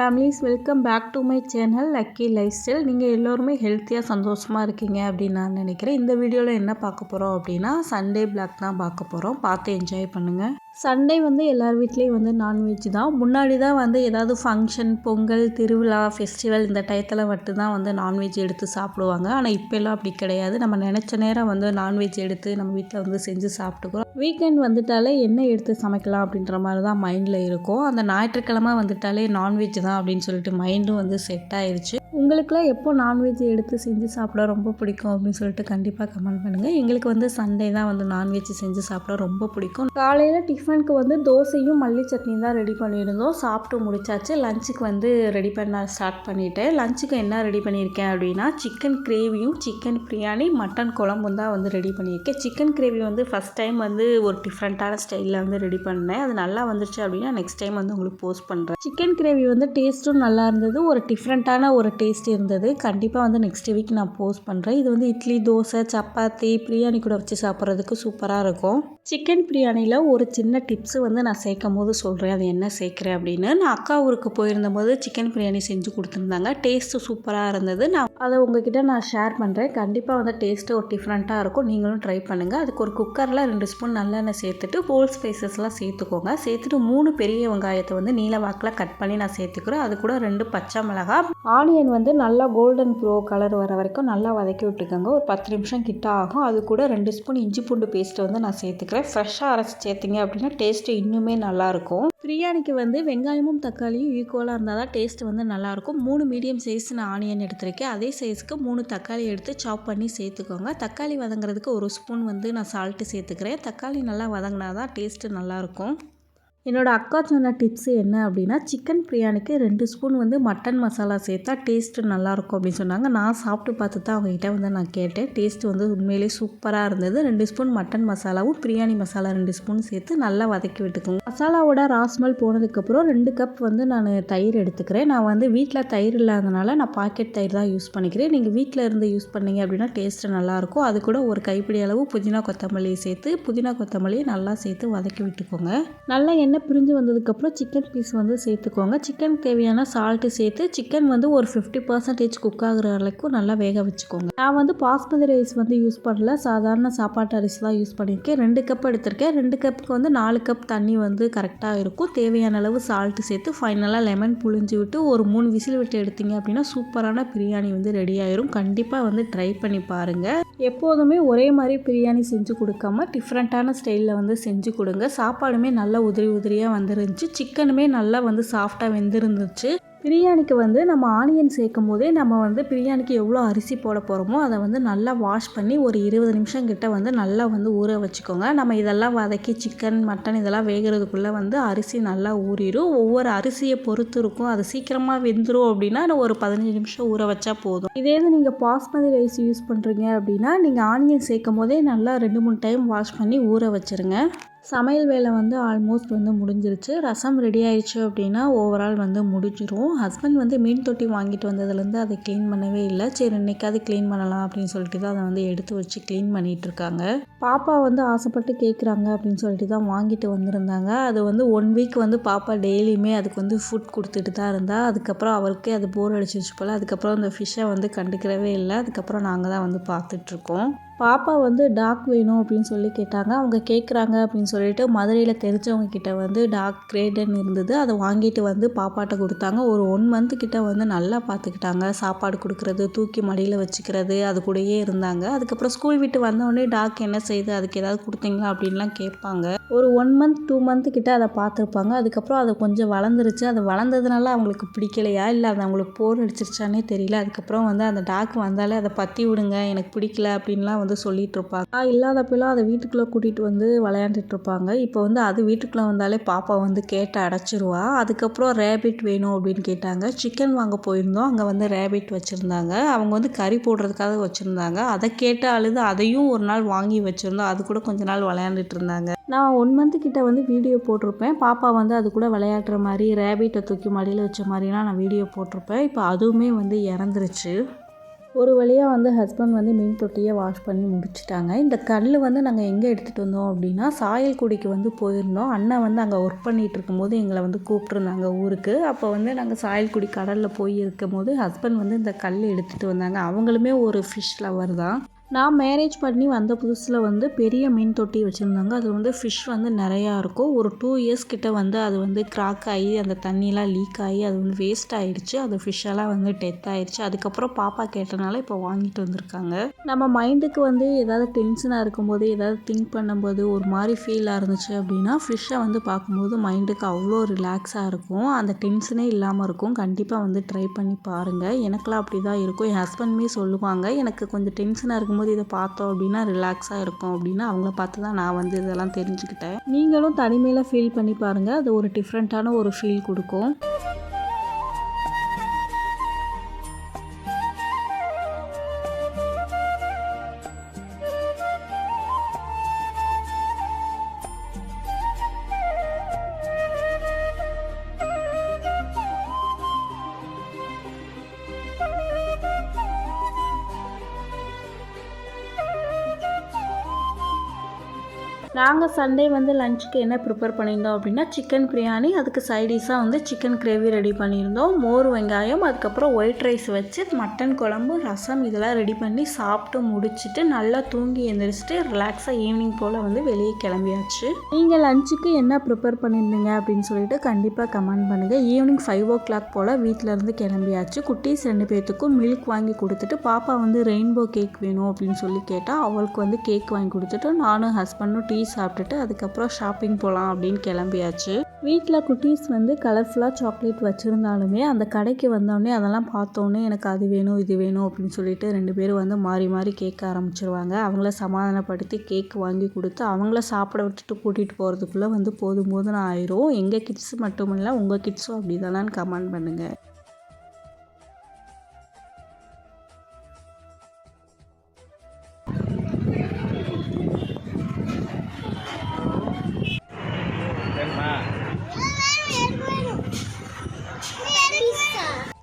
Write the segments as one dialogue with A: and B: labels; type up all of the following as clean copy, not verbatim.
A: Families welcome back to my channel lucky lifestyle. நீங்கள் எல்லோருமே ஹெல்த்தியாக சந்தோஷமாக இருக்கீங்க அப்படின்னு நான் நினைக்கிறேன். இந்த வீடியோவில் என்ன பார்க்க போகிறோம் அப்படின்னா சண்டே பிளாக் தான் பார்க்க போகிறோம். பார்த்து என்ஜாய் பண்ணுங்கள். சண்டே எல்லார் வீட்லேயும் நான்வெஜ் தான். முன்னாடி தான் ஏதாவது ஃபங்க்ஷன், பொங்கல், திருவிழா, ஃபெஸ்டிவல் இந்த டயத்தில் மட்டும் தான் நான்வெஜ் எடுத்து சாப்பிடுவாங்க. ஆனால் இப்போல்லாம் அப்படி கிடையாது. நம்ம நினச்ச நேரம் நான்வெஜ் எடுத்து நம்ம வீட்டில் செஞ்சு சாப்பிட்டுக்கிறோம். வீக்கெண்ட் வந்துட்டாலே என்ன எடுத்து சமைக்கலாம் அப்படின்ற மாதிரி தான் மைண்டில் இருக்கும். அந்த ஞாயிற்றுக்கிழமை வந்துட்டாலே நான்வெஜ் தான் அப்படின்னு சொல்லிட்டு மைண்டும் செட் ஆயிடுச்சு. உங்களுக்குலாம் எப்போ நான்வெஜ் எடுத்து செஞ்சு சாப்பிட ரொம்ப பிடிக்கும் அப்படின்னு சொல்லிட்டு கண்டிப்பாக கமெண்ட் பண்ணுங்கள். எங்களுக்கு சண்டே தான் நான்வெஜ் செஞ்சு சாப்பிட ரொம்ப பிடிக்கும். காலையில் டிஃபனுக்கு தோசையும் மல்லி சட்னி தான் ரெடி பண்ணியிருந்தோம். சாப்பிட்டு முடிச்சாச்சு. லஞ்சுக்கு ரெடி பண்ண ஸ்டார்ட் பண்ணிவிட்டேன். லஞ்சுக்கு என்ன ரெடி பண்ணியிருக்கேன் அப்படின்னா சிக்கன் கிரேவியும் சிக்கன் பிரியாணி மட்டன் குழம்பும் தான் ரெடி பண்ணியிருக்கேன். சிக்கன் கிரேவி ஃபஸ்ட் டைம் ஒரு டிஃப்ரெண்ட்டான ஸ்டைலில் ரெடி பண்ணேன். அது நல்லா வந்துருச்சு அப்படின்னா நெக்ஸ்ட் டைம் உங்களுக்கு போஸ்ட் பண்ணுறேன். சிக்கன் கிரேவி டேஸ்ட்டும் நல்லா இருந்தது. ஒரு டிஃப்ரெண்ட்டான ஒரு டேஸ்ட் இருந்தது. கண்டிப்பாக நெக்ஸ்ட் வீக் நான் போஸ்ட் பண்ணுறேன். இது இட்லி, தோசை, சப்பாத்தி, பிரியாணி கூட வச்சு சாப்பிட்றதுக்கு சூப்பராக இருக்கும். சிக்கன் பிரியாணியில் ஒரு சின்ன டிப்ஸு நான் சேர்க்கும் போது சொல்கிறேன். அது என்ன சேர்க்குறேன் அப்படின்னு. நான் அக்கா ஊருக்கு போயிருந்தபோது சிக்கன் பிரியாணி செஞ்சு கொடுத்துருந்தாங்க. டேஸ்ட்டு சூப்பராக இருந்தது. நான் அதை உங்ககிட்ட நான் ஷேர் பண்ணுறேன். கண்டிப்பாக டேஸ்ட்டு ஒரு டிஃப்ரெண்ட்டாக இருக்கும். நீங்களும் ட்ரை பண்ணுங்கள். அதுக்கு ஒரு குக்கரில் 2 ஸ்பூன் நல்லெண்ணெய் சேர்த்துட்டு ஹோல் ஸ்பைசஸ்லாம் சேர்த்துக்கோங்க. சேர்த்துட்டு 3 பெரிய வெங்காயத்தை நீல வாக்கில் கட் பண்ணி நான் சேர்த்துக்கிறேன். அது கூட 2 பச்சை மிளகாய், ஆனியன் நல்லா கோல்டன் ப்ரோ கலர் வர வரைக்கும் நல்லா வதக்கி விட்டுக்கோங்க. ஒரு 10 நிமிஷம் கிட்ட ஆகும். அது கூட 2 ஸ்பூன் இஞ்சி பூண்டு பேஸ்ட்டு நான் சேர்த்துக்கிறேன். ஃப்ரெஷ்ஷாக அரைச்சி சேர்த்திங்க அப்படின்னா டேஸ்ட்டு இன்னுமே நல்லாயிருக்கும். பிரியாணிக்கு வெங்காயமும் தக்காளியும் ஈக்குவலாக இருந்தால் தான் டேஸ்ட்டு நல்லாயிருக்கும். 3 மீடியம் சைஸ் நான் ஆனியன் எடுத்திருக்கேன். அதே சைஸ்க்கு 3 தக்காளி எடுத்து சாப் பண்ணி சேர்த்துக்கோங்க. தக்காளி வதங்குறதுக்கு 1 ஸ்பூன் நான் சால்ட்டு சேர்த்துக்கிறேன். தக்காளி நல்லா வதங்கினா தான் டேஸ்ட்டு நல்லாயிருக்கும். என்னோடய அக்கா சொன்ன டிப்ஸு என்ன அப்படின்னா சிக்கன் பிரியாணிக்கு 2 ஸ்பூன் மட்டன் மசாலா சேர்த்தா டேஸ்ட்டு நல்லாயிருக்கும் அப்படின்னு சொன்னாங்க. நான் சாப்பிட்டு பார்த்து தான் அவங்ககிட்ட நான் கேட்டேன். டேஸ்ட்டு உண்மையிலே சூப்பராக இருந்தது. 2 ஸ்பூன் மட்டன் மசாலாவும் பிரியாணி மசாலா 2 ஸ்பூன் சேர்த்து நல்லா வதக்கி விட்டுக்கோங்க. மசாலாவோட ராஸ்மல் போனதுக்கப்புறம் 2 கப் நான் தயிர் எடுத்துக்கிறேன். நான் வீட்டில் தயிர் இல்லாதனால நான் பாக்கெட் தயிர் தான் யூஸ் பண்ணிக்கிறேன். நீங்கள் வீட்டில் இருந்து யூஸ் பண்ணிங்க அப்படின்னா டேஸ்ட்டு நல்லாயிருக்கும். அது கூட ஒரு கைப்பிடி அளவு புதினா கொத்தமல்லியை சேர்த்து புதினா கொத்தமல்லியை நல்லா சேர்த்து வதக்கி விட்டுக்கோங்க. நல்லா எண்ணெய் பிரிஞ்சு வந்ததுக்கப்புறம் சிக்கன் பீஸ் சேர்த்துக்கோங்க. சிக்கன் தேவையான சால்ட்டு சேர்த்து சிக்கன் ஒரு 50% குக் ஆகுற வரைக்கும் நல்லா வேக வச்சுக்கோங்க. நான் பாஸ்மதி ரைஸ் யூஸ் பண்ணல. சாதாரண சாப்பாட்டு அரிசி தான் யூஸ் பண்ணியிருக்கேன். 2 கப் எடுத்திருக்கேன். 2 கப்புக்கு 4 கப் தண்ணி கரெக்டாக இருக்கும். தேவையான அளவு சால்ட்டு சேர்த்து ஃபைனலாக லெமன் புழிஞ்சு விட்டு ஒரு 3 விசில் விட்டு எடுத்தீங்க அப்படின்னா சூப்பரான பிரியாணி ரெடி ஆயிரும். கண்டிப்பாக ட்ரை பண்ணி பாருங்கள். எப்போதுமே ஒரே மாதிரி பிரியாணி செஞ்சு கொடுக்காம டிஃப்ரெண்ட்டான ஸ்டைலில் செஞ்சு கொடுங்க. சாப்பாடுமே நல்லா உதிரி உதிரியாக வந்துருந்துச்சு. சிக்கனுமே நல்லா சாஃப்டாக வெந்திருந்துச்சு. பிரியாணிக்கு நம்ம ஆனியன் சேர்க்கும் போதே நம்ம பிரியாணிக்கு எவ்வளோ அரிசி போட போகிறோமோ அதை நல்லா வாஷ் பண்ணி ஒரு 20 நிமிஷம் கிட்ட நல்லா ஊற வச்சுக்கோங்க. நம்ம இதெல்லாம் வதக்கி சிக்கன், மட்டன் இதெல்லாம் வேகிறதுக்குள்ளே அரிசி நல்லா ஊறிடும். ஒவ்வொரு அரிசியை பொறுத்து இருக்கும். அது சீக்கிரமாக வெந்துடும் அப்படின்னா ஒரு 15 நிமிஷம் ஊற வச்சா போதும். இதே நீங்கள் பாஸ்மதி ரைஸ் யூஸ் பண்ணுறீங்க அப்படின்னா நீங்கள் ஆனியன் சேர்க்கும் போதே நல்லா 2-3 டைம் வாஷ் பண்ணி ஊற வச்சுருங்க. சமையல் வேலை ஆல்மோஸ்ட் முடிஞ்சிருச்சு. ரசம் ரெடி ஆயிடுச்சு அப்படின்னா ஓவரால் முடிஞ்சிரும். ஹஸ்பண்ட் மீன் தொட்டி வாங்கிட்டு வந்ததுலேருந்து அதை க்ளீன் பண்ணவே இல்லை. சரி இன்னைக்காவது க்ளீன் பண்ணலாம் அப்படின்னு சொல்லிட்டு தான் அதை எடுத்து வச்சு க்ளீன் பண்ணிகிட்டு இருக்காங்க. பாப்பா ஆசைப்பட்டு கேட்குறாங்க அப்படின்னு சொல்லிட்டு தான் வாங்கிட்டு வந்திருந்தாங்க. அது 1 வீக் பாப்பா டெய்லியுமே அதுக்கு ஃபுட் கொடுத்துட்டு தான் இருந்தா. அதுக்கப்புறம் அவருக்கே அது போர் அடிச்சிருச்சு போல். அதுக்கப்புறம் அந்த ஃபிஷ்ஷை கண்டுக்கிறவே இல்லை. அதுக்கப்புறம் நாங்கள் தான் பார்த்துட்ருக்கோம். பாப்பா டாக் வேணும் அப்படின்னு சொல்லி கேட்டாங்க. அவங்க கேட்குறாங்க அப்படின்னு சொல்லிட்டு மதுரையில் தெரிஞ்சவங்க கிட்ட டாக் கிரேடன் இருந்தது. அதை வாங்கிட்டு பாப்பாட்ட கொடுத்தாங்க. ஒரு 1 மந்த் கிட்ட நல்லா பார்த்துக்கிட்டாங்க. சாப்பாடு கொடுக்குறது, தூக்கி மடியில் வச்சுக்கிறது, அது கூடயே இருந்தாங்க. அதுக்கப்புறம் ஸ்கூல் விட்டு வந்தோடனே டாக் என்ன செய்யுது, அதுக்கு ஏதாவது கொடுத்தீங்களா அப்படின்லாம் கேட்பாங்க. ஒரு 1 மந்த் 2 மந்த் கிட்ட அதை பார்த்துருப்பாங்க. அதுக்கப்புறம் அது கொஞ்சம் வளர்ந்துருச்சு. அது வளர்ந்ததுனால அவங்களுக்கு பிடிக்கலையா இல்லை அது அவங்களுக்கு போர் அடிச்சிருச்சானே தெரியல. அதுக்கப்புறம் அந்த டாக் வந்தாலே அதை பற்றி விடுங்க, எனக்கு பிடிக்கல அப்படின்லாம் சொல்லிட்டு இருப்பாங்க. இல்லாதப்பெல்லாம் அதை வீட்டுக்குள்ளே கூட்டிகிட்டு விளையாண்டுட்டு இருப்பாங்க. இப்போ அது வீட்டுக்குள்ளே வந்தாலே பாப்பா கேட்டு அடைச்சிருவா. அதுக்கப்புறம் ரேபிட் வேணும் அப்படின்னு கேட்டாங்க. சிக்கன் வாங்க போயிருந்தோம். அங்கே ரேபிட் வச்சுருந்தாங்க. அவங்க கறி போடுறதுக்காக வச்சுருந்தாங்க. அதை கேட்டு அழுது அதையும் ஒரு நாள் வாங்கி வச்சுருந்தோம். அது கூட கொஞ்ச நாள் விளையாண்டுட்டு இருந்தாங்க. நான் 1 மந்த் கிட்ட வீடியோ போட்டிருப்பேன். பாப்பா அது கூட விளையாடுற மாதிரி ரேபிட்டை தூக்கி மடியில் வச்ச மாதிரிலாம் நான் வீடியோ போட்டிருப்பேன். இப்போ அதுவுமே இறந்துருச்சு. ஒரு வழியாக வந்து ஹஸ்பண்ட் வந்து மீன் தொட்டியை வாஷ் பண்ணி முடிச்சிட்டாங்க. இந்த கல் வந்து நாங்கள் எங்கே எடுத்துகிட்டு வந்தோம் அப்படின்னா சாயல்குடிக்கு வந்து போயிருந்தோம். அண்ணன் வந்து அங்கே ஒர்க் பண்ணிகிட்டு இருக்கும்போது எங்களை வந்து கூப்பிட்ருந்தாங்க ஊருக்கு. அப்போ வந்து நாங்கள் சாயல்குடி கடலில் போய் இருக்கும்போது ஹஸ்பண்ட் வந்து இந்த கல் எடுத்துகிட்டு வந்தாங்க. அவங்களுமே ஒரு ஃபிஷ் லவர் தான். நான் மேரேஜ் பண்ணி வந்த புதுசில் வந்து பெரிய மீன் தொட்டி வச்சுருந்தாங்க. அது வந்து ஃபிஷ் வந்து நிறையா இருக்கும். ஒரு 2 இயர்ஸ் கிட்ட வந்து அது வந்து கிராக் ஆகி அந்த தண்ணியெலாம் லீக் ஆகி அது வந்து வேஸ்ட் ஆகிடுச்சு. அது ஃபிஷ்ஷெல்லாம் வந்து டெத் ஆகிடுச்சு. அதுக்கப்புறம் பாப்பா கேட்டனால இப்போ வாங்கிட்டு வந்திருக்காங்க. நம்ம மைண்டுக்கு வந்து ஏதாவது டென்ஷனாக இருக்கும்போது ஏதாவது திங்க் பண்ணும்போது ஒரு மாதிரி ஃபீலாக இருந்துச்சு அப்படின்னா ஃபிஷ்ஷை வந்து பார்க்கும்போது மைண்டுக்கு அவ்வளோ ரிலாக்ஸாக இருக்கும். அந்த டென்ஷனே இல்லாமல் இருக்கும். கண்டிப்பாக வந்து ட்ரை பண்ணி பாருங்கள். எனக்கெலாம் அப்படி தான் இருக்கும். என் ஹஸ்பண்டுமே சொல்லுவாங்க, எனக்கு கொஞ்சம் டென்ஷனாக இருக்கும்போது இதை பார்த்தோம் அப்படின்னா ரிலாக்ஸாக இருக்கும் அப்படின்னு. அவங்கள பார்த்து தான் நான் வந்து இதெல்லாம் தெரிஞ்சுக்கிட்டேன். நீங்களும் தனிமையில் ஃபீல் பண்ணி பாருங்கள். அது ஒரு டிஃப்ரெண்ட்டான ஒரு ஃபீல் கொடுக்கும். நாங்கள் சண்டே வந்து லஞ்சுக்கு என்ன ப்ரிப்பேர் பண்ணியிருந்தோம் அப்படின்னா சிக்கன் பிரியாணி, அதுக்கு சைடிஷாக வந்து சிக்கன் கிரேவி ரெடி பண்ணியிருந்தோம். மோர் வெங்காயம், அதுக்கப்புறம் ஒயிட் ரைஸ் வச்சு மட்டன் குழம்பு, ரசம் இதெல்லாம் ரெடி பண்ணி சாப்பிட்டு முடிச்சுட்டு நல்லா தூங்கி எழுந்திரிச்சிட்டு ரிலாக்ஸாக ஈவினிங் போல் வந்து வெளியே கிளம்பியாச்சு. நீங்கள் லஞ்சுக்கு என்ன ப்ரிப்பேர் பண்ணியிருந்தீங்க அப்படின்னு சொல்லிட்டு கண்டிப்பாக கமெண்ட் பண்ணுங்கள். ஈவினிங் 5 o'clock போல் வீட்டிலேருந்து கிளம்பியாச்சு. குட்டீஸ் 2 பேர்த்துக்கும் மில்க் வாங்கி கொடுத்துட்டு பாப்பா வந்து ரெயின்போ கேக் வேணும் அப்படின்னு சொல்லி கேட்டால் அவளுக்கு வந்து கேக் வாங்கி கொடுத்துட்டு நானும் ஹஸ்பண்டும் டீ சாப்பிட்டுட்டு அதுக்கப்புறம் ஷாப்பிங் போகலாம் அப்படின்னு கிளம்பியாச்சு. வீட்டில் குட்டீஸ் வந்து கலர்ஃபுல்லாக சாக்லேட் வச்சுருந்தாலுமே அந்த கடைக்கு வந்தோடனே அதெல்லாம் பார்த்தோன்னே எனக்கு அது வேணும் இது வேணும் அப்படின்னு சொல்லிட்டு 2 பேரும் வந்து மாறி மாறி கேட்க ஆரம்பிச்சிருவாங்க. அவங்கள சமாதானப்படுத்தி கேக் வாங்கி கொடுத்து அவங்கள சாப்பிட விட்டுட்டு கூட்டிகிட்டு போகிறதுக்குள்ளே வந்து போதும் போதுன்னு ஆயிரும். எங்கள் கிட்ஸ் மட்டும் இல்லை உங்கள் கிட்ஸும் அப்படி தானான்னு கமெண்ட் பண்ணுங்கள்.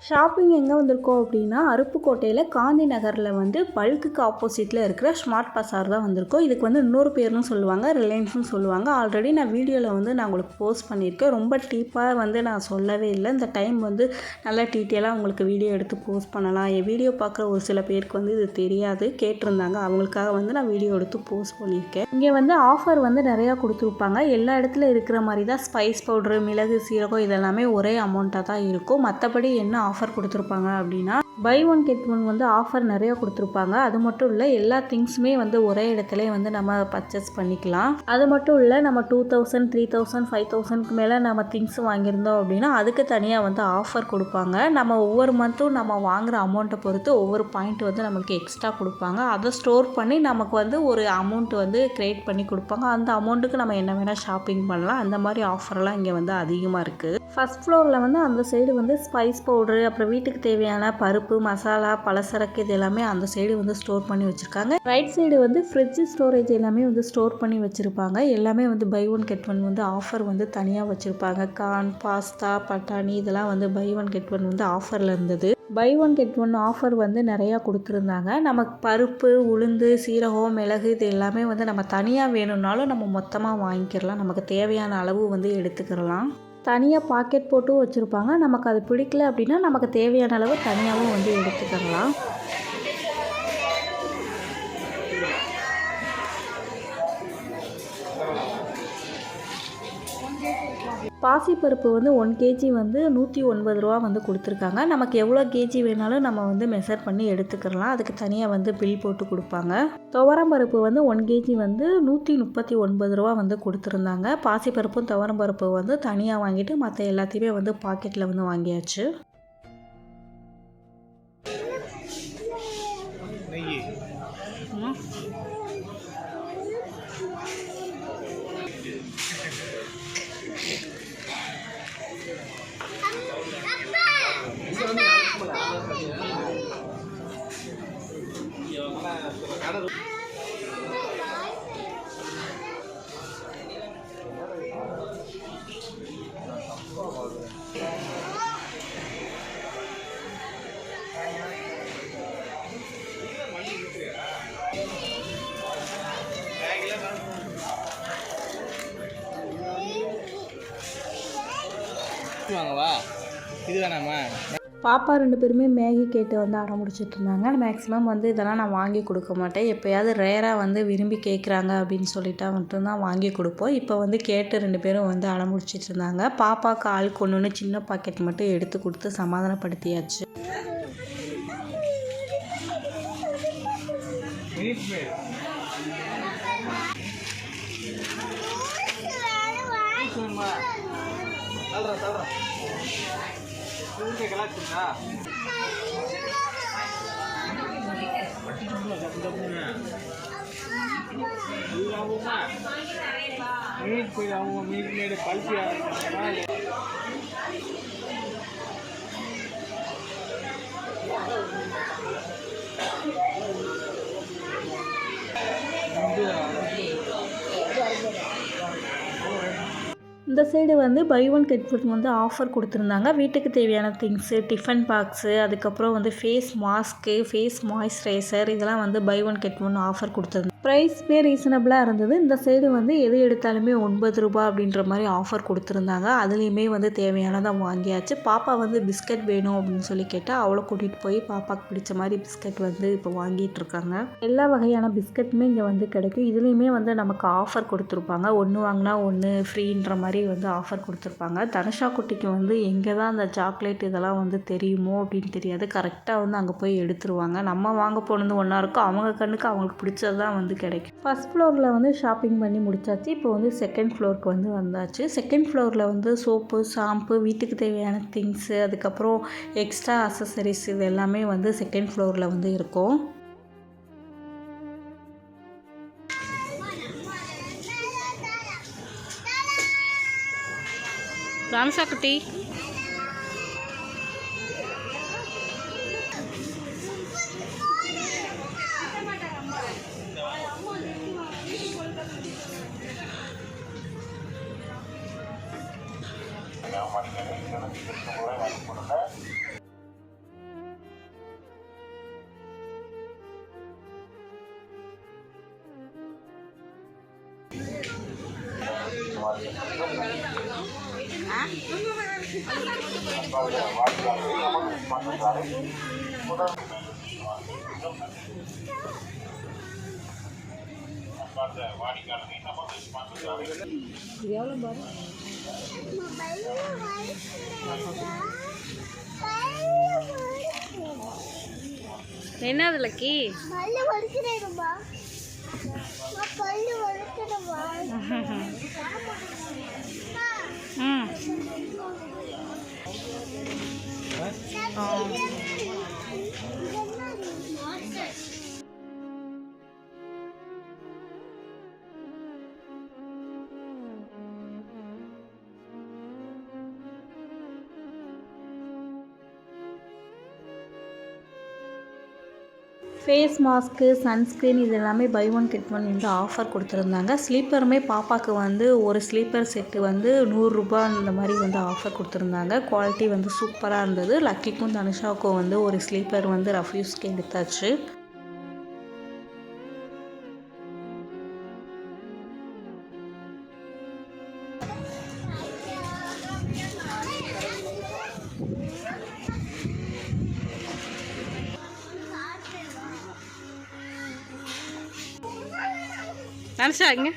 A: ஷாப்பிங் எங்கே வந்திருக்கோம் அப்படின்னா அருப்புக்கோட்டையில் காந்தி நகரில் வந்து பல்க்குக்கு ஆப்போசிட்டில் இருக்கிற ஸ்மார்ட் பஸார் தான் வந்திருக்கோம். இதுக்கு வந்து இன்னொரு பேர்னு சொல்லுவாங்க, ரிலையன்ஸ்னு சொல்லுவாங்க. ஆல்ரெடி நான் வீடியோவில் வந்து நான் உங்களுக்கு போஸ்ட் பண்ணியிருக்கேன். ரொம்ப டீப்பாக வந்து நான் சொல்லவே இல்லை. இந்த டைம் வந்து நல்லா டீட்டெயிலாக உங்களுக்கு வீடியோ எடுத்து போஸ்ட் பண்ணலாம். என் வீடியோ பார்க்குற ஒரு சில பேருக்கு வந்து இது தெரியாது, கேட்டிருந்தாங்க. அவங்களுக்காக வந்து நான் வீடியோ எடுத்து போஸ்ட் பண்ணியிருக்கேன். இங்கே வந்து ஆஃபர் வந்து நிறையா கொடுத்துருப்பாங்க. எல்லா இடத்துல இருக்கிற மாதிரி தான் ஸ்பைஸ் பவுட்ரு, மிளகு, சீரகம் இதெல்லாமே ஒரே அமௌண்ட்டாக தான் இருக்கும். மற்றபடி என்ன ஆஃபர் கொடுத்துருப்பாங்க அப்படின்னா பை ஒன் கெட் ஒன் வந்து ஆஃபர் நிறைய கொடுத்துருப்பாங்க. அது மட்டும் இல்லை எல்லா திங்ஸுமே வந்து ஒரே இடத்துல வந்து நம்ம பர்ச்சேஸ் பண்ணிக்கலாம். அது மட்டும் இல்லை நம்ம 2000, 3000, 5000க்கு மேலே நம்ம திங்ஸ் வாங்கியிருந்தோம் அப்படின்னா அதுக்கு தனியாக வந்து ஆஃபர் கொடுப்பாங்க. நம்ம ஒவ்வொரு மந்த்தும் நம்ம வாங்குகிற அமௌண்ட்டை பொறுத்து ஒவ்வொரு பாயிண்ட் வந்து நம்மளுக்கு எக்ஸ்ட்ரா கொடுப்பாங்க. அதை ஸ்டோர் பண்ணி நமக்கு வந்து ஒரு அமௌண்ட் வந்து கிரியேட் பண்ணி கொடுப்பாங்க. அந்த அமௌண்ட்டுக்கு நம்ம என்ன வேணால் ஷாப்பிங் பண்ணலாம். அந்த மாதிரி ஆஃபர்லாம் இங்கே வந்து அதிகமாக இருக்குது. ஃபர்ஸ்ட் ஃப்ளோரில் வந்து அந்த சைடு வந்து ஸ்பைஸ் பவுட்ரு, அப்புறம் வீட்டுக்கு தேவையான பருப்பு, மசாலா, பலசரக்கு இது எல்லாமே அந்த சைடு வந்து ஸ்டோர் பண்ணி வச்சுருக்காங்க. ரைட் சைடு வந்து ஃப்ரிட்ஜ் ஸ்டோரேஜ் எல்லாமே வந்து ஸ்டோர் பண்ணி வச்சுருப்பாங்க. எல்லாமே வந்து பை ஒன் கெட் ஒன் வந்து ஆஃபர் வந்து தனியாக வச்சுருப்பாங்க. கார்ன், பாஸ்தா, பட்டாணி இதெல்லாம் வந்து பை ஒன் கெட் ஒன் வந்து ஆஃபரில் இருந்தது. Buy one get one offer வந்து நிறையா கொடுத்துருந்தாங்க. நமக்கு பருப்பு, உளுந்து, சீரகம், மிளகு இது எல்லாமே வந்து நம்ம தனியாக வேணும்னாலும் நம்ம மொத்தமாக வாங்கிக்கிறலாம். நமக்கு தேவையான அளவு வந்து எடுத்துக்கிறலாம். தனியாக பாக்கெட் போட்டும் வச்சுருப்பாங்க. நமக்கு அது பிடிக்கல அப்படின்னா நமக்கு தேவையான அளவு தனியாகவும் வந்து எடுத்துக்கலாம். பாசிப்பருப்பு வந்து 1 kg வந்து 109 ரூபா வந்து கொடுத்துருக்காங்க. நமக்கு எவ்வளோ கேஜி வேணாலும் நம்ம வந்து மெஷர் பண்ணி எடுத்துக்கலாம். அதுக்கு தனியாக வந்து பில் போட்டு கொடுப்பாங்க. துவரம்பருப்பு வந்து 1 kg வந்து 139 ரூபா வந்து கொடுத்துருந்தாங்க. பாசிப்பருப்பும் துவரம்பருப்பு வந்து தனியாக வாங்கிட்டு மற்ற எல்லாத்தையுமே வந்து பாக்கெட்டில் வந்து வாங்கியாச்சு.
B: வாங்கவா? இது வேணாமா?
A: பாப்பா 2 பேருமே மேகி கேட்டு வந்து அடம் முடிச்சிட்டு இருந்தாங்க. மேக்ஸிமம் வந்து இதெல்லாம் நான் வாங்கி கொடுக்க மாட்டேன். எப்போயாவது ரேராக வந்து விரும்பி கேட்குறாங்க அப்படின்னு சொல்லிட்டா மட்டும்தான் வாங்கி கொடுப்போம். இப்போ வந்து கேட்டு 2 பேரும் வந்து அடம் முடிச்சிட்டு இருந்தாங்க. பாப்பாவுக்கு ஆளுக்கு ஒன்று சின்ன பாக்கெட் மட்டும் எடுத்து கொடுத்து சமாதானப்படுத்தியாச்சு. இந்த சைடு வந்து பை ஒன் கெட் ஒன் வந்து ஆஃபர் கொடுத்துருந்தாங்க. வீட்டுக்கு தேவையான திங்ஸு, டிஃபன் பாக்ஸு, அதுக்கப்புறம் வந்து ஃபேஸ் மாஸ்க்கு, ஃபேஸ் மாய்ஸ்சரைசர் இதெல்லாம் வந்து buy one get one offer கொடுத்துருந்தாங்க. ப்ரைஸ்மே ரீசனபிளாக இருந்தது. இந்த சைடு வந்து எது எடுத்தாலுமே 9 ரூபா அப்படின்ற மாதிரி ஆஃபர் கொடுத்துருந்தாங்க. அதுலேயுமே வந்து தேவையானதை வாங்கியாச்சு. பாப்பா வந்து பிஸ்கட் வேணும் அப்படின்னு சொல்லி கேட்டால் அவளை கூட்டிகிட்டு போய் பாப்பாவுக்கு பிடிச்ச மாதிரி பிஸ்கட் வந்து இப்போ வாங்கிட்டு இருக்காங்க. எல்லா வகையான பிஸ்கட்டுமே இங்கே வந்து கிடைக்கும். இதுலேயுமே வந்து நமக்கு ஆஃபர் கொடுத்துருப்பாங்க. 1 வாங்கினா 1 ஃப்ரீன்ற மாதிரி வந்து ஆஃபர் கொடுத்துருப்பாங்க. தனுஷா குட்டிக்கு வந்து எங்கே தான் அந்த சாக்லேட் இதெல்லாம் வந்து தெரியுமோ அப்படின்னு தெரியாது. கரெக்டாக வந்து அங்கே போய் எடுத்துருவாங்க. நம்ம வாங்க போனது ஒன்றா இருக்கும், அவங்க கண்ணுக்கு அவங்களுக்கு பிடிச்சது தான் வந்து கிடைக்கும். ஃபர்ஸ்ட் ஃப்ளோரில் வந்து ஷாப்பிங் பண்ணி முடிச்சாச்சு. இப்போ வந்து செகண்ட் ஃப்ளோருக்கு வந்து வந்தாச்சு. செகண்ட் ஃப்ளோரில் வந்து சோப்பு, ஷாம்பு, வீட்டுக்கு தேவையான திங்ஸு, அதுக்கப்புறம் எக்ஸ்ட்ரா அக்சசரிஸ் இது எல்லாமே வந்து செகண்ட் ஃப்ளோரில் வந்து இருக்கும். தனுஷா குட்டி என்னது லக்கி? ஃபேஸ் மாஸ்க்கு, சன்ஸ்க்ரீன் இது எல்லாமே பை ஒன் கெட் ஒன் வந்து ஆஃபர் கொடுத்துருந்தாங்க. ஸ்லீப்பருமே பாப்பாவுக்கு வந்து ஒரு ஸ்லீப்பர் செட்டு வந்து 100 ரூபா இந்த மாதிரி வந்து ஆஃபர் கொடுத்துருந்தாங்க. குவாலிட்டி வந்து சூப்பராக இருந்தது. லக்கிக்கும் தனுஷாவுக்கும் வந்து ஒரு ஸ்லீப்பர் வந்து ரஃப்யூஸ்க்கு எடுத்தாச்சு. தனுஷா இங்க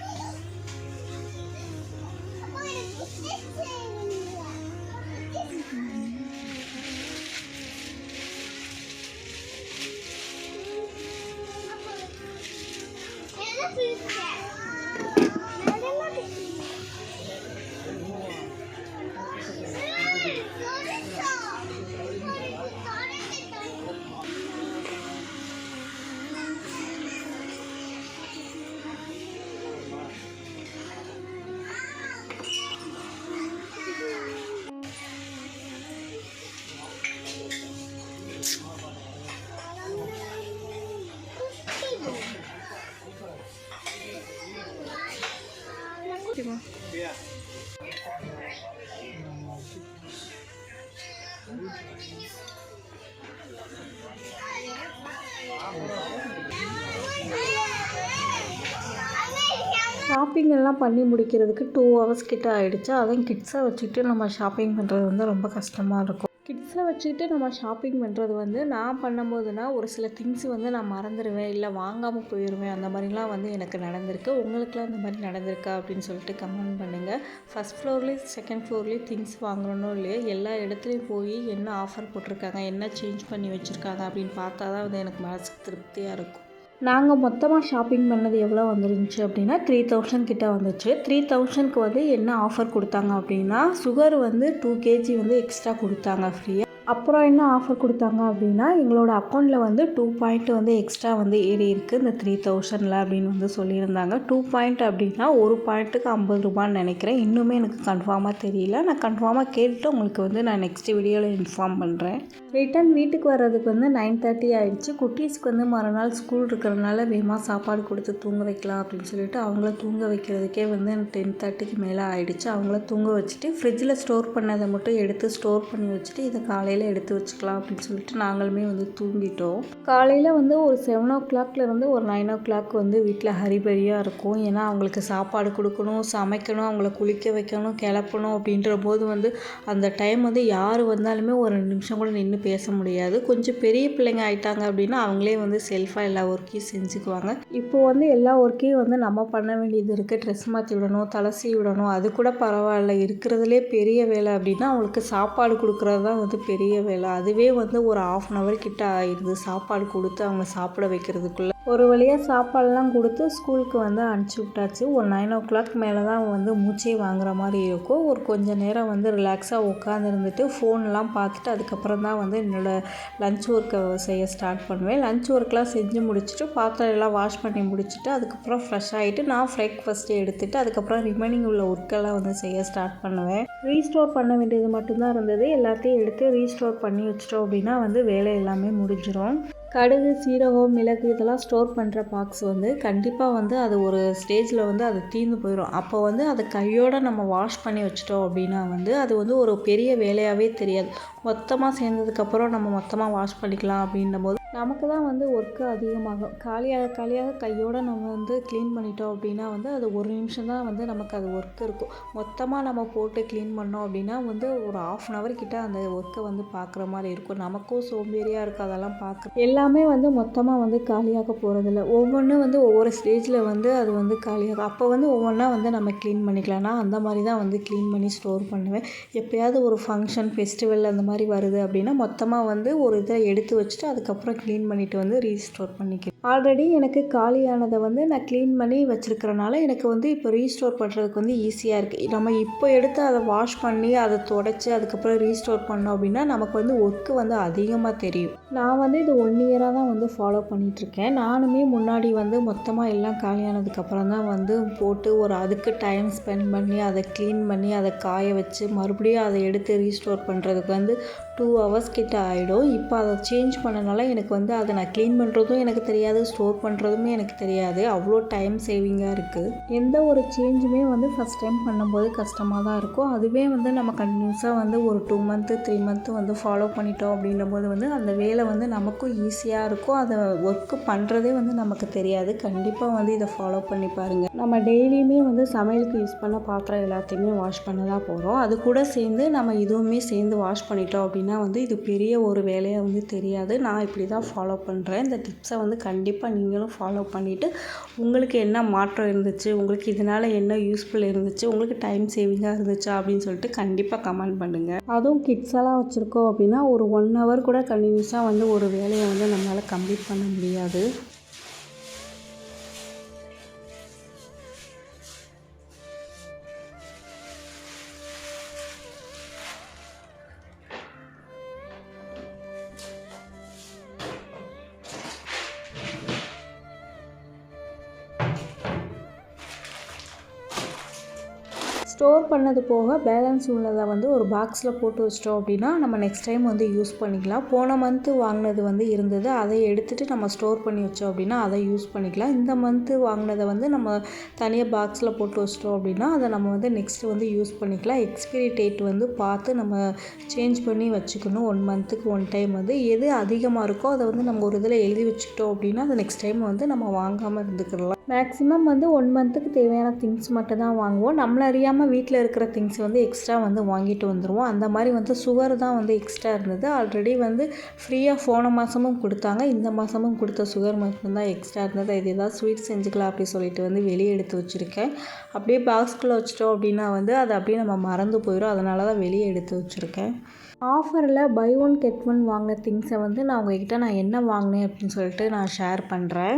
A: ஷாப்பிங் எல்லாம் பண்ணி முடிக்கிறதுக்கு 2 ஹவர்ஸ் கிட்ட ஆகிடுச்சு. அதுவும் கிட்ஸை வச்சுக்கிட்டு நம்ம ஷாப்பிங் பண்ணுறது வந்து ரொம்ப கஷ்டமாக இருக்கும். கிட்ஸை வச்சுக்கிட்டு நம்ம ஷாப்பிங் பண்ணுறது வந்து நான் பண்ணும்போதுனா ஒரு சில திங்ஸ் வந்து நான் மறந்துடுவேன், இல்லை வாங்காமல் போயிடுவேன். அந்த மாதிரிலாம் வந்து எனக்கு நடந்திருக்கு. உங்களுக்குலாம் இந்த மாதிரி நடந்திருக்கா அப்படின்னு சொல்லிட்டு கமெண்ட் பண்ணுங்கள். ஃபஸ்ட் ஃப்ளோர்லேயும் செகண்ட் ஃப்ளோர்லேயும் திங்ஸ் வாங்கணும்னோ இல்லையோ எல்லா இடத்துலையும் போய் என்ன ஆஃபர் போட்டிருக்காங்க, என்ன சேஞ்ச் பண்ணி வச்சுருக்காங்க அப்படின்னு பார்த்தா தான் வந்து எனக்கு மனசுக்கு திருப்தியாக இருக்கும். நாங்கள் மொத்தமாக ஷாப்பிங் பண்ணது எவ்வளோ வந்துருந்துச்சு அப்படின்னா 3000 கிட்ட வந்துச்சு. 3000க்கு வந்து என்ன ஆஃபர் கொடுத்தாங்க அப்படின்னா சுகர் வந்து 2 kg வந்து எக்ஸ்ட்ரா கொடுத்தாங்க ஃப்ரீயாக. அப்புறம் என்ன ஆஃபர் கொடுத்தாங்க அப்படின்னா எங்களோட அக்கௌண்ட்டில் வந்து 2 பாயிண்ட் வந்து எக்ஸ்ட்ரா வந்து ஏறி இருக்குது இந்த 3000ல் அப்படின்னு வந்து சொல்லியிருந்தாங்க. 2 பாயிண்ட் அப்படின்னா ஒரு பாயிண்ட்டுக்கு 50 ரூபான்னு நினைக்கிறேன். இன்னுமே எனக்கு கன்ஃபார்மாக தெரியல. நான் கன்ஃபார்மாக கேட்டுட்டு உங்களுக்கு வந்து நான் நெக்ஸ்ட் வீடியோவில் இன்ஃபார்ம் பண்ணுறேன். ரிட்டன் வீட்டுக்கு வர்றதுக்கு வந்து 9:30 ஆகிடுச்சு. குட்டீஸ்க்கு வந்து மறுநாள் ஸ்கூல் இருக்கிறதுனால வேகமாக சாப்பாடு கொடுத்து தூங்க வைக்கலாம் அப்படின்னு சொல்லிட்டு அவங்கள தூங்க வைக்கிறதுக்கே வந்து 10:30க்கு மேலே ஆகிடுச்சு. அவங்கள தூங்க வச்சுட்டு ஃப்ரிட்ஜில் ஸ்டோர் பண்ணதை மட்டும் எடுத்து ஸ்டோர் பண்ணி வச்சுட்டு இதை காலையில் எடுத்து வச்சுக்கலாம் அப்படின்னு சொல்லிட்டு நாங்களுமே வந்து தூங்கிட்டோம். காலையில் வந்து ஒரு 7 o'clockலேருந்து ஒரு 9 o'clock வந்து வீட்டில் ஹரிபரியாக இருக்கும். ஏன்னா அவங்களுக்கு சாப்பாடு கொடுக்கணும், சமைக்கணும், அவங்கள குளிக்க வைக்கணும், கிளப்பணும் அப்படின்ற போது வந்து அந்த டைம் வந்து யார் வந்தாலுமே ஒரு 2 நிமிஷம் கூட நின்று பேச முடியாது. கொஞ்சம் பெரிய பிள்ளைங்க ஆகிட்டாங்க அப்படின்னா அவங்களே வந்து செல்ஃபாக எல்லா ஒர்க்கையும் செஞ்சுக்குவாங்க. இப்போ வந்து எல்லா ஒர்க்கையும் வந்து நம்ம பண்ண வேண்டியது இருக்குது. ட்ரெஸ் மாற்றி விடணும், தலை சீவி விடணும், அது கூட பரவாயில்ல. இருக்கிறதுலே பெரிய வேலை அப்படின்னா அவங்களுக்கு சாப்பாடு கொடுக்குறது தான் வந்து பெரிய வேலை. அதுவே வந்து ஒரு 1/2 hour கிட்ட ஆயிடுது சாப்பாடு கொடுத்து அவங்க சாப்பிட வைக்கிறதுக்குள்ளே. ஒரு வழியாக சாப்பாடெல்லாம் கொடுத்து ஸ்கூலுக்கு வந்து அனுப்பிச்சி விட்டாச்சு. ஒரு 9 o'clock மேலே தான் வந்து மூச்சே வாங்குற மாதிரி இருக்கும். ஒரு கொஞ்சம் நேரம் வந்து ரிலாக்ஸாக உட்காந்துருந்துட்டு ஃபோன்லாம் பார்த்துட்டு அதுக்கப்புறம் தான் வந்து என்னோடய லஞ்ச் ஒர்க்கை செய்ய ஸ்டார்ட் பண்ணுவேன். லஞ்ச் ஒர்க்லாம் செஞ்சு முடிச்சுட்டு பாத்திரம் எல்லாம் வாஷ் பண்ணி முடிச்சுட்டு அதுக்கப்புறம் ஃப்ரெஷ் ஆகிட்டு நான் பிரேக்ஃபாஸ்ட்டு எடுத்துகிட்டு அதுக்கப்புறம் ரிமைனிங் உள்ள ஒர்க்கெல்லாம் வந்து செய்ய ஸ்டார்ட் பண்ணுவேன். ரீஸ்டோர் பண்ண வேண்டியது மட்டும்தான் இருந்தது. எல்லாத்தையும் எடுத்து ரீஸ்டோர் பண்ணி வச்சிட்டோம் அப்படின்னா வந்து வேலை எல்லாமே முடிஞ்சிடும். கடுகு, சீரகம், மிளகு இதெல்லாம் ஸ்டோர் பண்ணுற பாக்ஸ் வந்து கண்டிப்பாக வந்து அது ஒரு ஸ்டேஜில் வந்து அது தீர்ந்து போயிடும். அப்போ வந்து அதை கையோடு நம்ம வாஷ் பண்ணி வச்சிட்டோம் அப்படின்னா வந்து அது வந்து ஒரு பெரிய வேலையாகவே தெரியாது. மொத்தமாக சேர்ந்ததுக்கப்புறம் நம்ம மொத்தமாக வாஷ் பண்ணிக்கலாம் அப்படின்னும்போது நமக்கு தான் வந்து ஒர்க்கு அதிகமாகும். காலியாக கையோடு நம்ம வந்து க்ளீன் பண்ணிட்டோம் அப்படின்னா வந்து அது ஒரு நிமிஷம் தான் வந்து நமக்கு அது ஒர்க் இருக்கும். மொத்தமாக நம்ம போட்டு க்ளீன் பண்ணோம் அப்படின்னா வந்து ஒரு 1/2 hour கிட்ட அந்த ஒர்க்கை வந்து பார்க்குற மாதிரி இருக்கும். நமக்கும் சோம்பேறியாக இருக்குது அதெல்லாம் பார்க்க. எல்லாமே வந்து மொத்தமாக வந்து காலியாக போகிறதில்ல. ஒவ்வொன்றும் வந்து ஒவ்வொரு ஸ்டேஜில் வந்து அது வந்து காலியாகும். அப்போ வந்து ஒவ்வொன்றா வந்து நம்ம க்ளீன் பண்ணிக்கலாம். நான் அந்த மாதிரி தான் வந்து க்ளீன் பண்ணி ஸ்டோர் பண்ணுவேன். எப்போயாவது ஒரு ஃபங்க்ஷன், ஃபெஸ்டிவல் அந்த மாதிரி வருது அப்படின்னா மொத்தமாக வந்து ஒரு இதை எடுத்து வச்சுட்டு அதுக்கப்புறம் க்ளீன் பண்ணிவிட்டு வந்து ரீஸ்டோர் பண்ணிக்கிறேன். ஆல்ரெடி எனக்கு காலியானதை வந்து நான் க்ளீன் பண்ணி வச்சுருக்கிறனால எனக்கு வந்து இப்போ ரீஸ்டோர் பண்ணுறதுக்கு வந்து ஈஸியாக இருக்குது. நம்ம இப்போ எடுத்து அதை வாஷ் பண்ணி அதை துடைச்சி அதுக்கப்புறம் ரீஸ்டோர் பண்ணோம் அப்படின்னா நமக்கு வந்து ஒர்க்கு வந்து அதிகமாக தெரியும். நான் வந்து இது 1 year தான் வந்து ஃபாலோ பண்ணிகிட்ருக்கேன். நானுமே முன்னாடி வந்து மொத்தமாக எல்லாம் காலியானதுக்கப்புறம் தான் வந்து போட்டு ஒரு அதுக்கு டைம் ஸ்பெண்ட் பண்ணி அதை க்ளீன் பண்ணி அதை காய வச்சு மறுபடியும் அதை எடுத்து ரீஸ்டோர் பண்ணுறதுக்கு வந்து 2 hours கிட்ட ஆகிடும். இப்போ அதை சேஞ்ச் பண்ணனால எனக்கு வந்து அதை நான் க்ளீன் பண்ணுறதும் எனக்கு தெரியாது, ஸ்டோர் பண்ணுறதுமே எனக்கு தெரியாது. அவ்வளோ டைம் சேவிங்காக இருக்குது. எந்த ஒரு சேஞ்சுமே வந்து ஃபஸ்ட் டைம் பண்ணும்போது கஷ்டமாக தான் இருக்கும். அதுவே வந்து நம்ம கண்டினியூஸாக வந்து ஒரு 2 month 3 month வந்து ஃபாலோ பண்ணிட்டோம் அப்படின்னும்போது வந்து அந்த வேலை வந்து நமக்கும் ஈஸியாக இருக்கும். அதை ஒர்க்கு பண்ணுறதே வந்து நமக்கு தெரியாது. கண்டிப்பாக வந்து இதை ஃபாலோ பண்ணி பாருங்கள். நம்ம டெய்லியுமே வந்து சமையலுக்கு யூஸ் பண்ண பாத்திரம் எல்லாத்தையுமே வாஷ் பண்ண தான் போகிறோம். அது கூட சேர்ந்து நம்ம இதுவுமே சேர்ந்து வாஷ் பண்ணிட்டோம் அப்படின்னா வந்து இது பெரிய ஒரு வேலையாக வந்து தெரியாது. நான் இப்படி தான் ஃபாலோ பண்ணுறேன். இந்த டிப்ஸை வந்து கண்டிப்பாக நீங்களும் ஃபாலோ பண்ணிவிட்டு உங்களுக்கு என்ன மாற்றம் இருந்துச்சு, உங்களுக்கு இதனால் என்ன யூஸ்ஃபுல் இருந்துச்சு, உங்களுக்கு டைம் சேவிங்காக இருந்துச்சா அப்படின்னு சொல்லிட்டு கண்டிப்பாக கமெண்ட் பண்ணுங்கள். அதுவும் கிட்ஸெல்லாம் வச்சுருக்கோம் அப்படின்னா ஒரு 1 hour கூட கண்டினியூஸாக வந்து ஒரு வேலையை வந்து நம்மளால் கம்ப்ளீட் பண்ண முடியாது. ஸ்டோர் பண்ணது போக பேலன்ஸ் உள்ளதை வந்து ஒரு பாக்ஸில் போட்டு வச்சிட்டோம் அப்படின்னா நம்ம நெக்ஸ்ட் டைம் வந்து யூஸ் பண்ணிக்கலாம். போன மந்த்து வாங்கினது வந்து இருந்தது, அதை எடுத்துகிட்டு நம்ம ஸ்டோர் பண்ணி வச்சோம் அப்படின்னா அதை யூஸ் பண்ணிக்கலாம். இந்த மந்த்து வாங்கினதை வந்து நம்ம தனியாக பாக்ஸில் போட்டு வச்சிட்டோம் அப்படின்னா அதை நம்ம வந்து நெக்ஸ்ட்டு வந்து யூஸ் பண்ணிக்கலாம். எக்ஸ்பிரி டேட் வந்து பார்த்து நம்ம சேஞ்ச் பண்ணி வச்சுக்கணும். 1 மந்த்துக்கு 1 டைம் வந்து எது அதிகமாக இருக்கோ அதை வந்து நம்ம ஒரு இதில் எழுதி வச்சுக்கிட்டோம் அப்படின்னா அதை நெக்ஸ்ட் டைம் வந்து நம்ம வாங்காமல் இருந்துக்கலாம். மேக்ஸிமம் வந்து 1 மந்த்துக்கு தேவையான திங்ஸ் மட்டும் தான் வாங்குவோம். நம்மள அறியாமல் வீட்டில் இருக்கிற திங்ஸ் வந்து எக்ஸ்ட்ரா வந்து வாங்கிட்டு வந்துடுவோம். அந்த மாதிரி வந்து சுகர் தான் வந்து எக்ஸ்ட்ரா இருந்தது. ஆல்ரெடி வந்து ஃப்ரீயாக போன மாதமும் கொடுத்தாங்க, இந்த மாதமும் கொடுத்த சுகர் மட்டும்தான் எக்ஸ்ட்ரா இருந்தது. இது ஏதாவது ஸ்வீட் செஞ்சுக்கலாம் அப்படி சொல்லிட்டு வந்து வெளியே எடுத்து வச்சுருக்கேன். அப்படியே பாக்ஸ்குள்ளே வச்சிட்டோம் அப்படின்னா வந்து அது அப்படியே நம்ம மறந்து போயிடும். அதனால தான் வெளியே எடுத்து வச்சுருக்கேன். ஆஃபரில் பை 1 கெட் 1 வாங்கின திங்ஸை வந்து நான் உங்ககிட்ட நான் என்ன வாங்கினேன் அப்படின்னு சொல்லிட்டு நான் ஷேர் பண்ணுறேன்.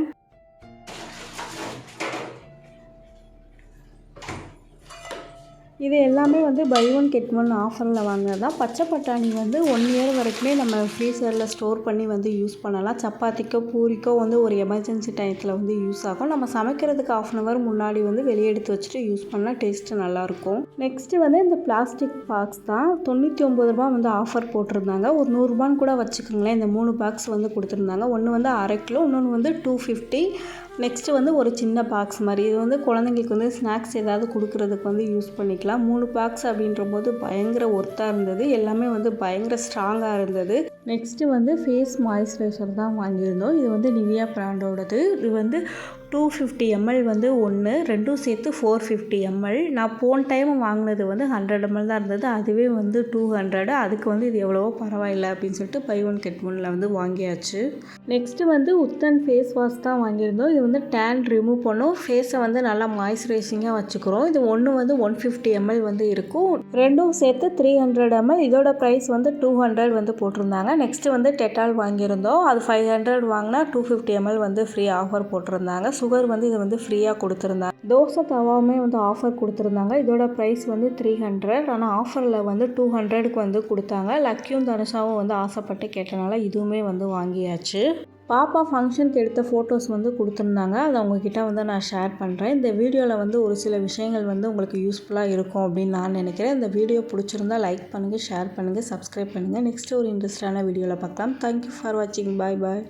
A: இது எல்லாமே வந்து பை 1 கெட் 1 ஆஃபரில் வாங்கினது தான். பச்சை பட்டாணி வந்து 1 இயர் வரைக்குமே நம்ம ஃப்ரீசரில் ஸ்டோர் பண்ணி வந்து யூஸ் பண்ணலாம். சப்பாத்திக்கோ பூரிக்கோ வந்து ஒரு எமர்ஜென்சி டயத்தில் வந்து யூஸ் ஆகும். நம்ம சமைக்கிறதுக்கு 1/2 hour முன்னாடி வந்து வெளியே எடுத்து வச்சுட்டு யூஸ் பண்ணால் டேஸ்ட்டு நல்லாயிருக்கும். நெக்ஸ்ட்டு வந்து இந்த பிளாஸ்டிக் பாக்ஸ் தான். 99 ரூபா வந்து ஆஃபர் போட்டிருந்தாங்க. ஒரு 100 ரூபான்னு கூட வச்சுக்கோங்களேன். இந்த 3 பாக்ஸ் வந்து கொடுத்துருந்தாங்க. ஒன்று வந்து 1/2 கிலோ, இன்னொன்று வந்து 250. நெக்ஸ்ட்டு வந்து ஒரு சின்ன பாக்ஸ் மாதிரி. இது வந்து குழந்தைங்களுக்கு வந்து ஸ்நாக்ஸ் ஏதாவது கொடுக்குறதுக்கு வந்து யூஸ் பண்ணிக்கலாம். 3 பாக்ஸ் அப்படின்ற போது பயங்கர ஒர்த்தாக இருந்தது. எல்லாமே வந்து பயங்கர ஸ்ட்ராங்காக இருந்தது. நெக்ஸ்ட்டு வந்து ஃபேஸ் மாய்ஸ்சரைசர் தான் வாங்கியிருந்தோம். இது வந்து நிவியா பிராண்டோடது. இது வந்து 250 ml வந்து ஒன்று, ரெண்டும் சேர்த்து 450 ml. நான் போன டைம் வாங்கினது வந்து 100 ml தான் இருந்தது. அதுவே வந்து 200. அதுக்கு வந்து இது எவ்வளவோ பரவாயில்லை அப்படின்னு சொல்லிட்டு பை 1 கெட் 1ல் வந்து வாங்கியாச்சு. நெக்ஸ்ட்டு வந்து உத்தன் ஃபேஸ் வாஷ் தான் வாங்கியிருந்தோம். இது வந்து டேன் ரிமூவ் பண்ணும், ஃபேஸை வந்து நல்லா மாய்ஸ்சரைசிங்காக வச்சுக்கிறோம். இது ஒன்று வந்து 150 ml வந்து இருக்கும், ரெண்டும் சேர்த்து 300 ml. இதோட ப்ரைஸ் வந்து 200 வந்து போட்டிருந்தாங்க. நெக்ஸ்ட்டு வந்து டெட்டால் வாங்கியிருந்தோம். அது 500 வாங்கினா 250 ml வந்து ஃப்ரீ ஆஃபர் போட்டிருந்தாங்க. சுகர் வந்து இது வந்து ஃப்ரீயாக கொடுத்துருந்தாங்க. தோசை தவாவுமே வந்து ஆஃபர் கொடுத்துருந்தாங்க. இதோட ப்ரைஸ் வந்து 300. ஆனால் ஆஃபரில் வந்து 200க்கு வந்து கொடுத்தாங்க. லக்கியும் தனுஷாவும் வந்து ஆசைப்பட்டு கேட்டனால இதுவுமே வந்து வாங்கியாச்சு. பாப்பா ஃபங்க்ஷனுக்கு எடுத்த ஃபோட்டோஸ் வந்து கொடுத்துருந்தாங்க. அதை உங்ககிட்ட வந்து நான் ஷேர் பண்ணுறேன். இந்த வீடியோவில் வந்து ஒரு சில விஷயங்கள் வந்து உங்களுக்கு யூஸ்ஃபுல்லாக இருக்கும் அப்படின்னு நான் நினைக்கிறேன். இந்த வீடியோ பிடிச்சிருந்தா லைக் பண்ணுங்கள், ஷேர் பண்ணுங்கள், சப்ஸ்கிரைப் பண்ணுங்கள். நெக்ஸ்ட்டு ஒரு இன்ட்ரெஸ்டான வீடியோவில் பார்க்கலாம். தேங்க்யூ ஃபார் வாட்சிங். பாய் பாய்.